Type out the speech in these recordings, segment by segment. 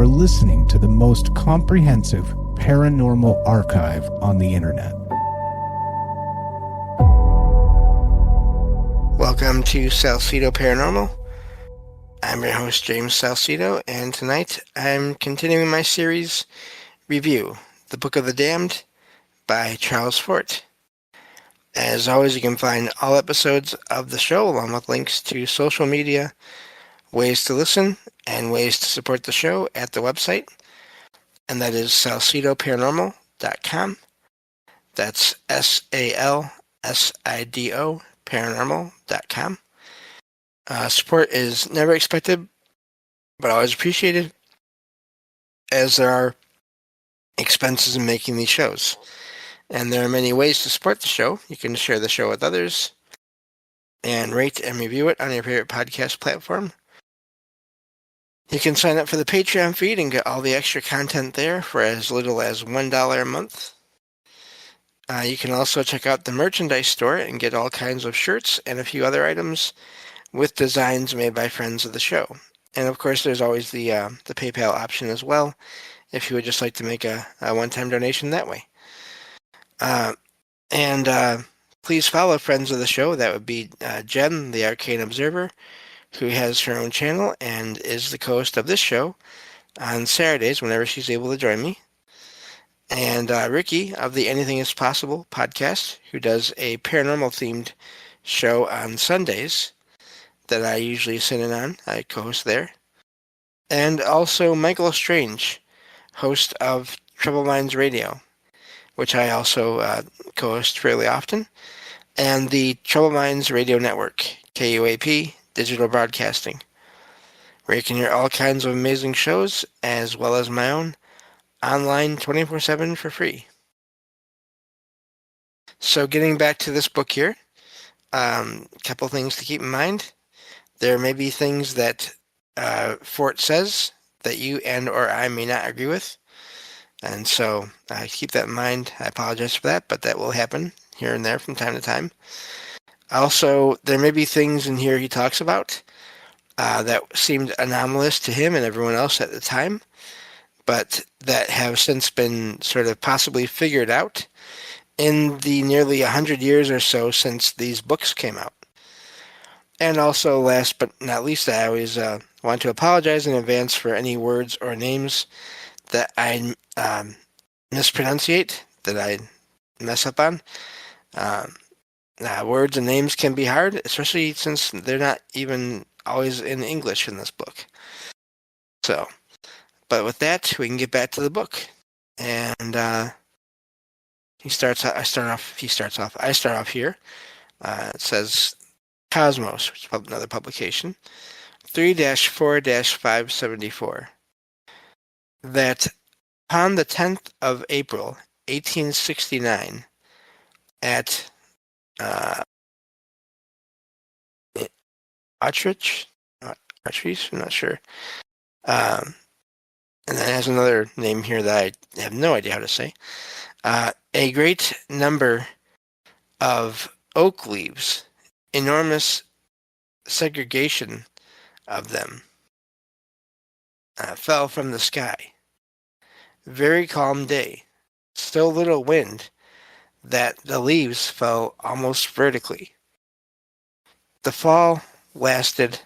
are listening to the most comprehensive paranormal archive on the internet. Welcome to Salsido Paranormal. I'm your host, James Salsido, and tonight I'm continuing my series review, The Book of the Damned by Charles Fort. As always, you can find all episodes of the show along with links to social media, ways to listen, and ways to support the show at the website, and that is salsidoparanormal.com. That's SALSIDO paranormal.com. Support is never expected, but always appreciated, as there are expenses in making these shows. And there are many ways to support the show. You can share the show with others and rate and review it on your favorite podcast platform. You can sign up for the Patreon feed and get all the extra content there for as little as $1 a month. You can also check out the merchandise store and get all kinds of shirts and a few other items with designs made by friends of the show. And of course, there's always the PayPal option as well, if you would just like to make a one-time donation that way. And please follow friends of the show. That would be Jen, the Arcane Observer, who has her own channel and is the co-host of this show on Saturdays whenever she's able to join me. And Ricky of the Anything is Possible podcast, who does a paranormal-themed show on Sundays that I usually sit in on. I co-host there. And also Michael Strange, host of Trouble Minds Radio, which I also co-host fairly often, and the Trouble Minds Radio Network, KUAP, Digital Broadcasting, where you can hear all kinds of amazing shows, as well as my own, online 24/7 for free. So getting back to this book here, a couple things to keep in mind. There may be things that Fort says that you and or I may not agree with, and so keep that in mind. I apologize for that, but that will happen here and there from time to time. Also, there may be things in here he talks about that seemed anomalous to him and everyone else at the time, but that have since been sort of possibly figured out in the nearly 100 years or so since these books came out. And also, last but not least, I always want to apologize in advance for any words or names that I mispronunciate, that I mess up on. Words and names can be hard, especially since they're not even always in English in this book. So, but with that, we can get back to the book. And I start off here. It says Cosmos, which is another publication, 3-4-574, that upon the 10th of April, 1869, at Autrich, I'm not sure. And then it has another name here that I have no idea how to say. A great number of oak leaves, enormous segregation of them, fell from the sky. Very calm day, still little wind, that the leaves fell almost vertically. The fall lasted,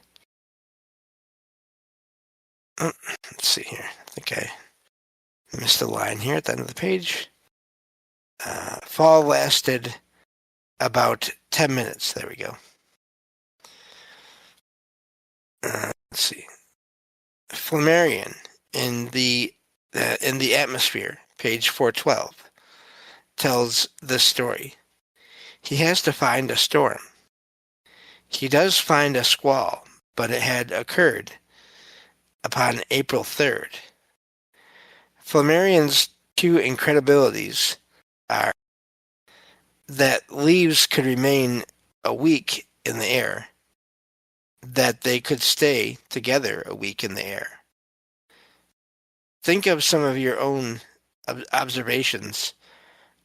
let's see here, I think I missed a line here at the end of the page. Fall lasted about 10 minutes. There we go. Let's see. Flammarion in the atmosphere, page 412, tells this story. He has to find a storm. He does find a squall, but it had occurred upon April 3rd. Flammarion's two incredibilities are that leaves could remain a week in the air, that they could stay together a week in the air. Think of some of your own observations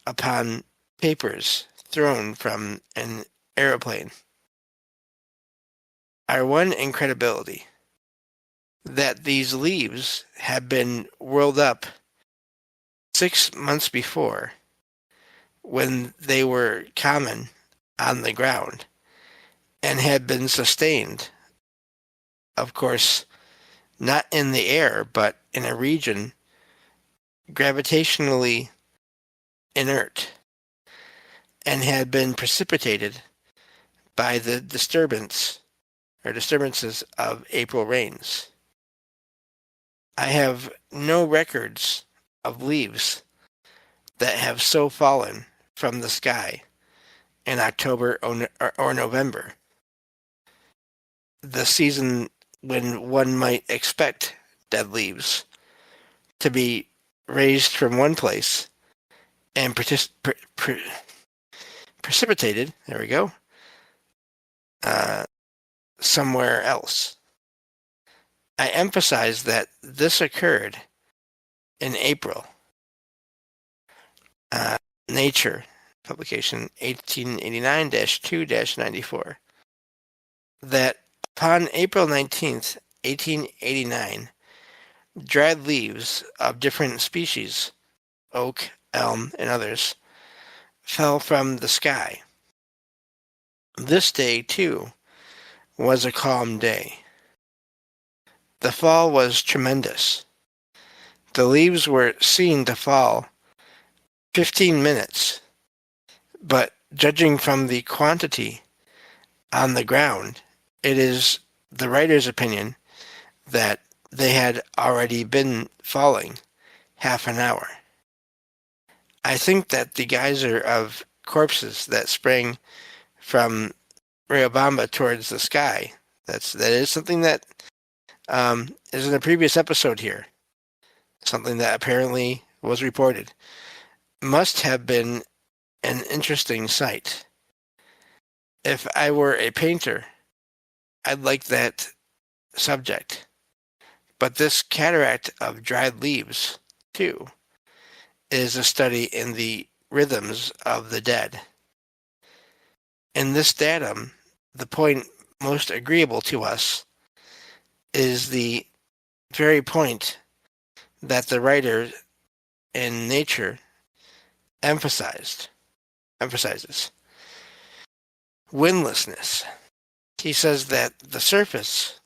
upon papers thrown from an aeroplane. Our one incredibility that these leaves had been whirled up 6 months before when they were common on the ground and had been sustained, of course, not in the air, but in a region gravitationally inert, and had been precipitated by the disturbances of April rains. I have no records of leaves that have so fallen from the sky in October or November, the season when one might expect dead leaves to be raised from one place and precipitated, there we go, somewhere else. I emphasize that this occurred in April. Nature, publication 1889-2-94, that upon April 19th, 1889, dried leaves of different species, oak, elm, and others, fell from the sky. This day, too, was a calm day. The fall was tremendous. The leaves were seen to fall 15 minutes, but judging from the quantity on the ground, it is the writer's opinion that they had already been falling half an hour. I think that the geyser of corpses that sprang from Riobamba towards the sky, that is something that is in a previous episode here, something that apparently was reported, must have been an interesting sight. If I were a painter, I'd like that subject. But this cataract of dried leaves, too, is a study in the rhythms of the dead. In this datum, the point most agreeable to us is the very point that the writer in Nature emphasizes. Windlessness. He says that the surface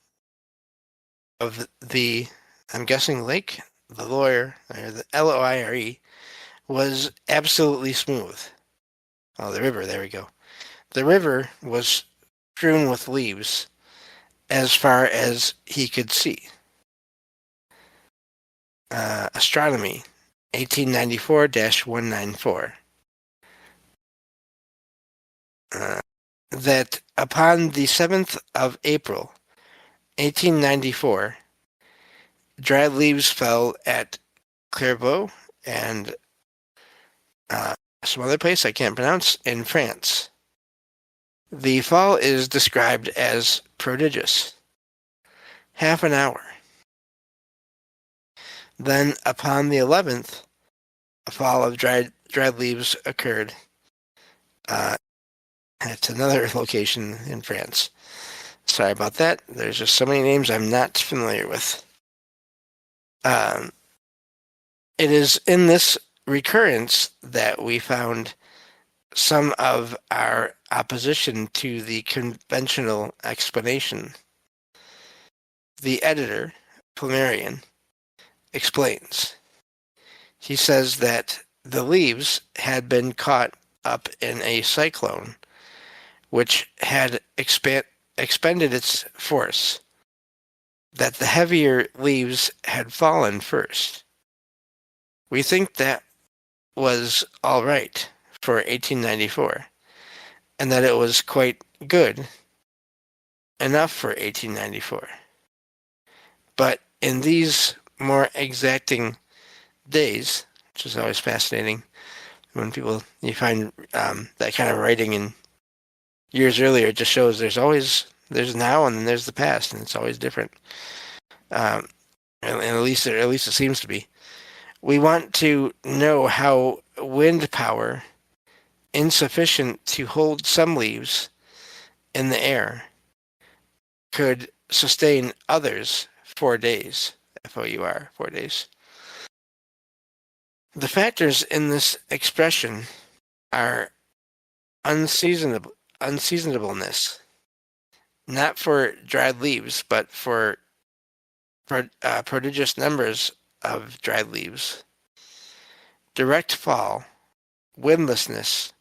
of the, I'm guessing lake, the Loire, or the Loire, was absolutely smooth. Oh, the river, there we go. The river was strewn with leaves as far as he could see. Astronomy, 1894-194. That upon the 7th of April, 1894, dried leaves fell at Clairvaux and some other place I can't pronounce in France. The fall is described as prodigious. Half an hour. Then upon the 11th, a fall of dried leaves occurred at another location in France. Sorry about that. There's just so many names I'm not familiar with. It is in this recurrence that we found some of our opposition to the conventional explanation. The editor, Flammarion, explains. He says that the leaves had been caught up in a cyclone, which had expended its force, that the heavier leaves had fallen first. We think that was all right for 1894, and that it was quite good enough for 1894. But in these more exacting days, which is always fascinating, when you find that kind of writing in years earlier, it just shows there's now and then there's the past, and it's always different. And at least it seems to be. We want to know how wind power, insufficient to hold some leaves in the air, could sustain others 4 days. FOUR, 4 days. The factors in this expression are unseasonableness, not for dried leaves, but for prodigious numbers of dried leaves. Direct fall, windlessness,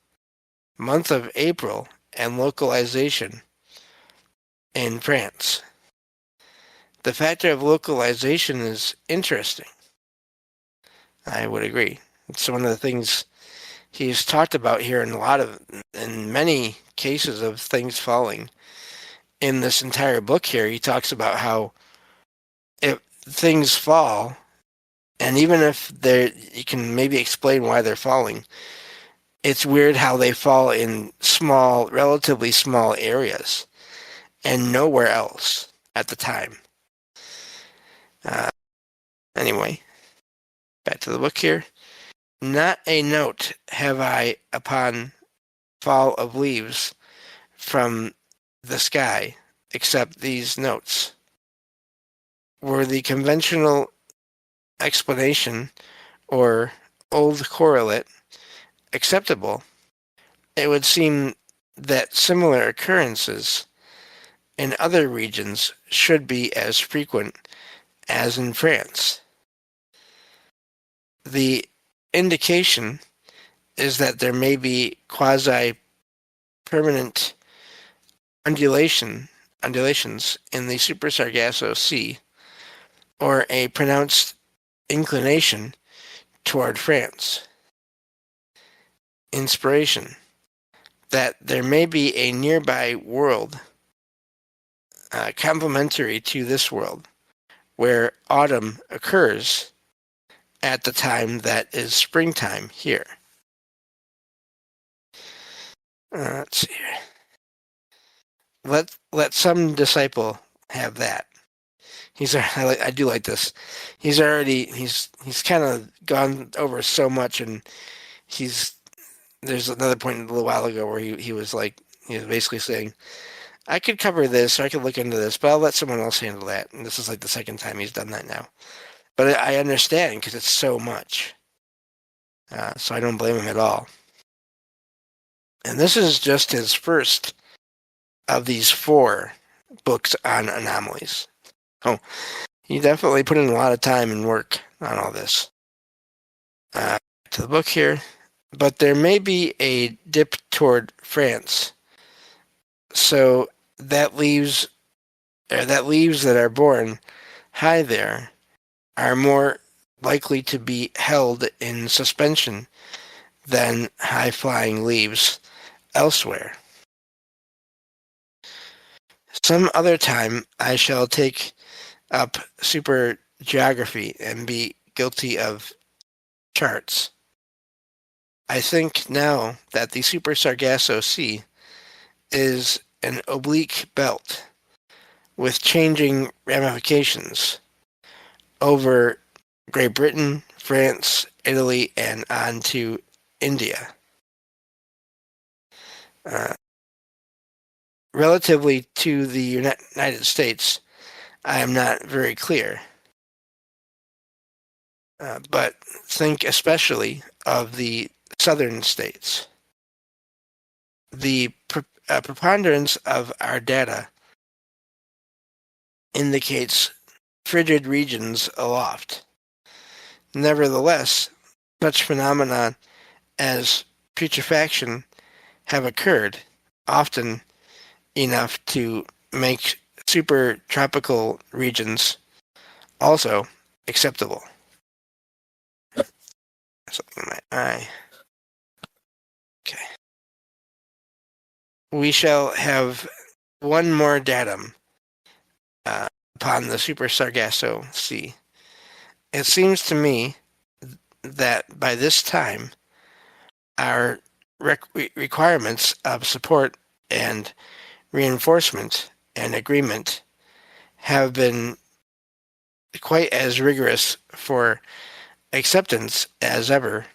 month of April, and localization in France. The factor of localization is interesting. I would agree. It's one of the things he's talked about here in many cases of things falling. In this entire book here, he talks about how if things fall, and even if you can maybe explain why they're falling, it's weird how they fall in small, relatively small areas and nowhere else at the time. Anyway, back to the book here. Not a note have I upon fall of leaves from the sky, except these notes. Were the conventional explanation or old correlate acceptable, it would seem that similar occurrences in other regions should be as frequent as in France. The indication is that there may be quasi-permanent undulations in the Super Sargasso Sea, or a pronounced inclination toward France. Inspiration, that there may be a nearby world complementary to this world, where autumn occurs at the time that is springtime here. Let's see here. Let some disciple have that. I do like this. He's kind of gone over so much, and there's another point a little while ago where he was basically saying, I could cover this, or I could look into this, but I'll let someone else handle that. And this is like the second time he's done that now. But I understand, because it's so much. So I don't blame him at all. And this is just his first of these 4 books on anomalies. Oh, he definitely put in a lot of time and work on all this. To the book here. But there may be a dip toward France. So that leaves that are born high there are more likely to be held in suspension than high-flying leaves elsewhere. Some other time I shall take up super geography and be guilty of charts. I think now that the Super Sargasso Sea is an oblique belt with changing ramifications over Great Britain, France, Italy, and on to India. Relatively to the United States, I am not very clear, but think especially of the southern states. The preponderance of our data indicates frigid regions aloft. Nevertheless, such phenomena as putrefaction have occurred, often enough to make supertropical regions also acceptable. Something in my eye. Okay. We shall have one more datum upon the Super Sargasso Sea. It seems to me that by this time, our requirements of support and reinforcement and agreement have been quite as rigorous for acceptance as ever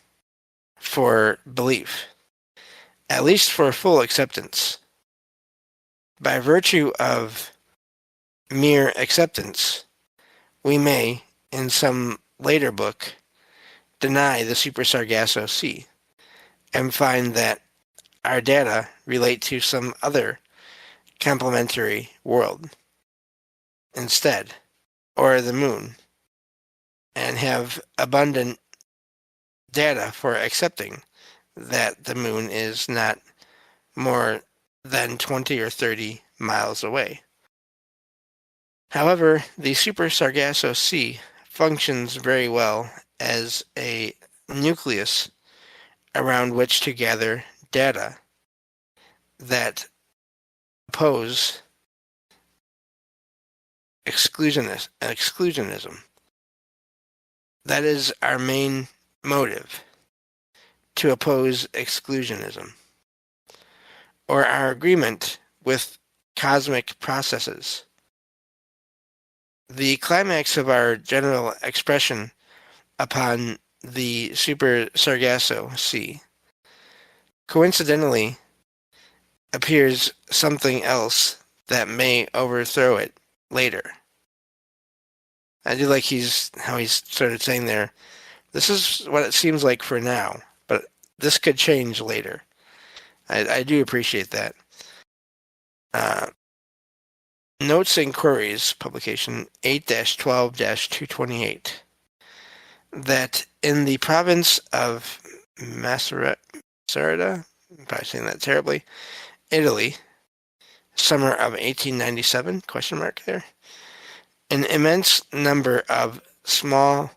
for belief, at least for full acceptance. By virtue of mere acceptance, we may, in some later book, deny the Super Sargasso Sea and find that our data relate to some other complementary world instead, or the moon, and have abundant data for accepting that the moon is not more than 20 or 30 miles away. However, the Super Sargasso Sea functions very well as a nucleus around which to gather data that oppose exclusionism. That is our main motive, to oppose exclusionism, or our agreement with cosmic processes. The climax of our general expression upon the Super Sargasso Sea coincidentally appears something else that may overthrow it later. I do like how he's started saying there, this is what it seems like for now, but this could change later. I do appreciate that. Notes and Queries, publication 8-12-228, that in the province of Macerata, I'm probably saying that terribly, Italy, summer of 1897, question mark there, an immense number of small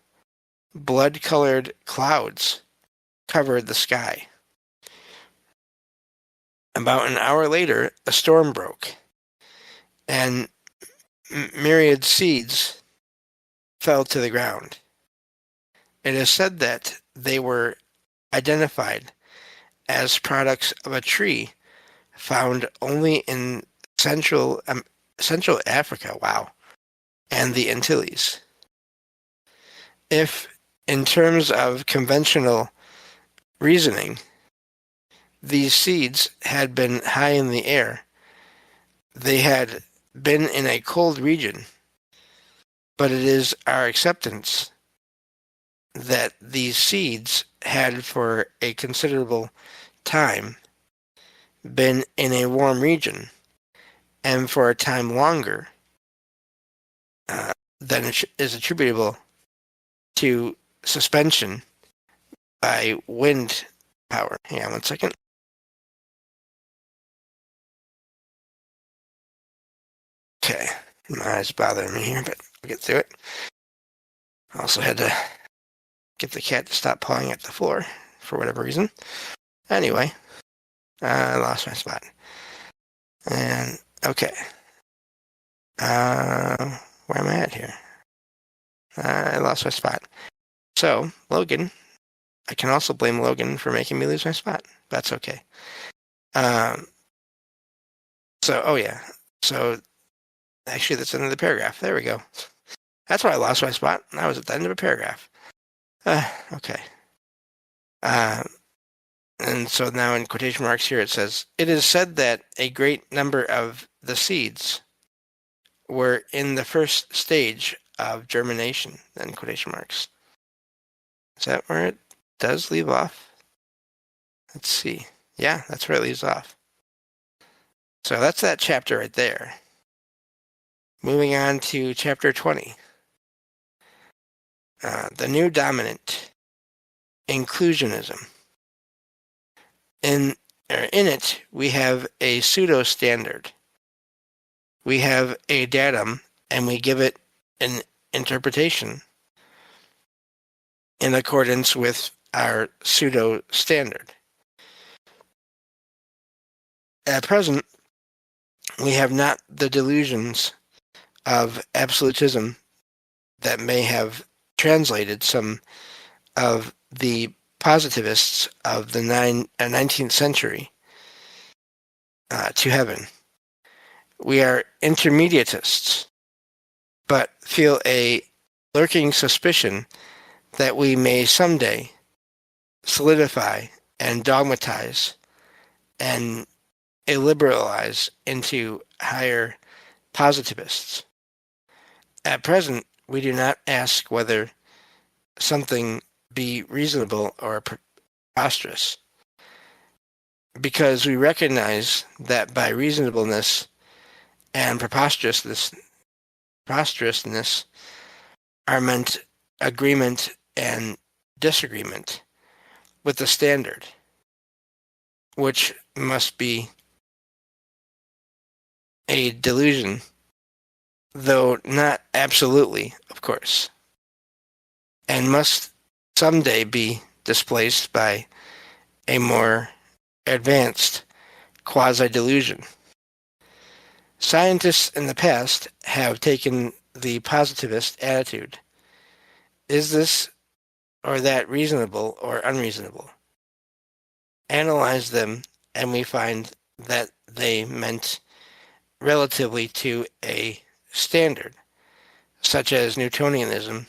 blood-colored clouds covered the sky. About an hour later, a storm broke, and myriad seeds fell to the ground. It is said that they were identified as products of a tree found only in Central Africa, wow, and the Antilles. If, in terms of conventional reasoning, these seeds had been high in the air, they had been in a cold region, but it is our acceptance that these seeds had for a considerable time been in a warm region, and for a time longer than it is attributable to suspension by wind power. Hang on one second. Okay, my eyes bothering me here, but I'll get through it. I also had to get the cat to stop pawing at the floor for whatever reason. Anyway, I lost my spot. And, okay. Where am I at here? I lost my spot. So, Logan, I can also blame Logan for making me lose my spot. That's okay. Oh yeah. So, actually, that's the end of the paragraph. There we go. That's why I lost my spot. I was at the end of a paragraph. Okay. And so now in quotation marks here it says, it is said that a great number of the seeds were in the first stage of germination, then quotation marks. Is that where it does leave off? Let's see. Yeah, that's where it leaves off. So that's that chapter right there. Moving on to chapter 20. The new dominant, inclusionism. In it, we have a pseudo-standard. We have a datum, and we give it an interpretation in accordance with our pseudo-standard. At present, we have not the delusions of absolutism that may have translated some of the positivists of the 19th century to heaven. We are intermediatists, but feel a lurking suspicion that we may someday solidify and dogmatize and illiberalize into higher positivists. At present, we do not ask whether something be reasonable or preposterous, because we recognize that by reasonableness and preposterousness are meant agreement and disagreement with the standard, which must be a delusion, though not absolutely, of course, and must someday be displaced by a more advanced quasi-delusion. Scientists in the past have taken the positivist attitude. Is this or that reasonable or unreasonable? Analyze them, and we find that they meant relatively to a standard, such as Newtonianism.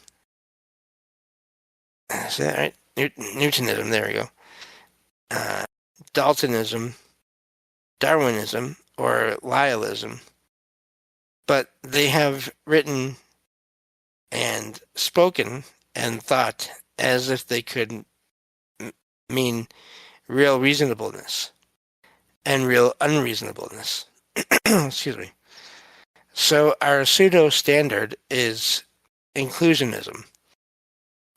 Is that right? Newtonism, there we go. Daltonism, Darwinism, or Lyellism. But they have written and spoken and thought as if they could mean real reasonableness and real unreasonableness. Excuse me. So our pseudo-standard is inclusionism.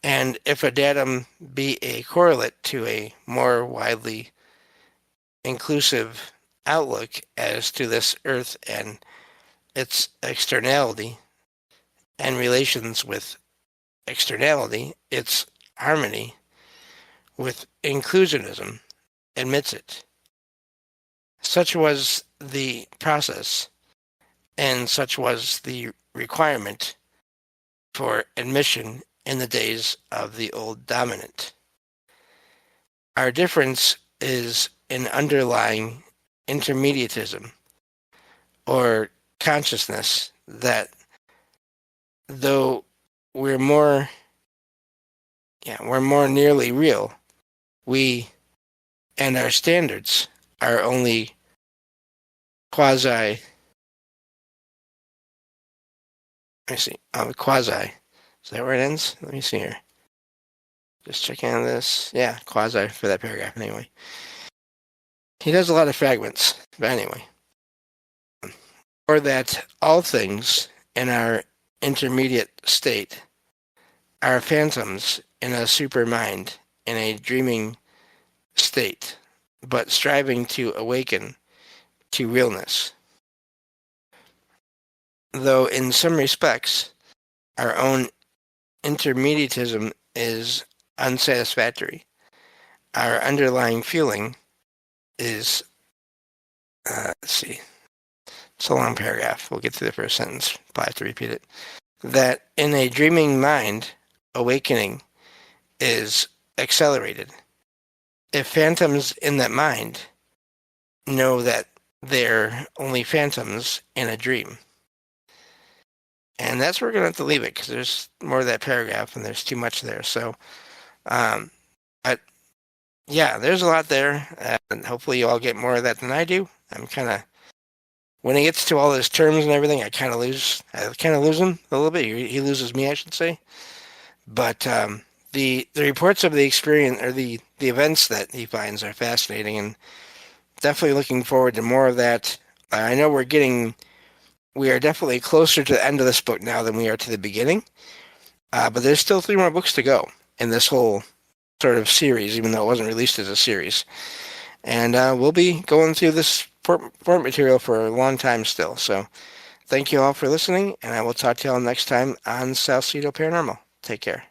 And if a datum be a correlate to a more widely inclusive outlook as to this earth and its externality and relations with externality, its harmony with inclusionism admits it. Such was the process, and such was the requirement for admission in the days of the old dominant. Our difference is in underlying intermediatism, or consciousness that though we're more nearly real, we and our standards are only quasi. Quasi. Is that where it ends? Let me see here. Just checking on this. Yeah, quasi for that paragraph anyway. He does a lot of fragments, but anyway. Or that all things in our intermediate state are phantoms in a supermind, in a dreaming state, but striving to awaken to realness. Though in some respects, our own intermediatism is unsatisfactory. Our underlying feeling is, let's see, it's a long paragraph. We'll get through the first sentence. I'll have to repeat it. That in a dreaming mind, awakening is accelerated. If phantoms in that mind know that they're only phantoms in a dream. And that's where we're going to have to leave it, because there's more of that paragraph and there's too much there. So, but yeah, there's a lot there, and hopefully you all get more of that than I do. I'm kind of, when it gets to all those terms and everything, I kind of lose him a little bit. He loses me, I should say. But the reports of the experience, or the events that he finds, are fascinating, and definitely looking forward to more of that. I know we are definitely closer to the end of this book now than we are to the beginning, but there's still 3 more books to go in this whole sort of series, even though it wasn't released as a series. And we'll be going through this fort material for a long time still. So thank you all for listening, and I will talk to you all next time on Salsido Paranormal. Take care.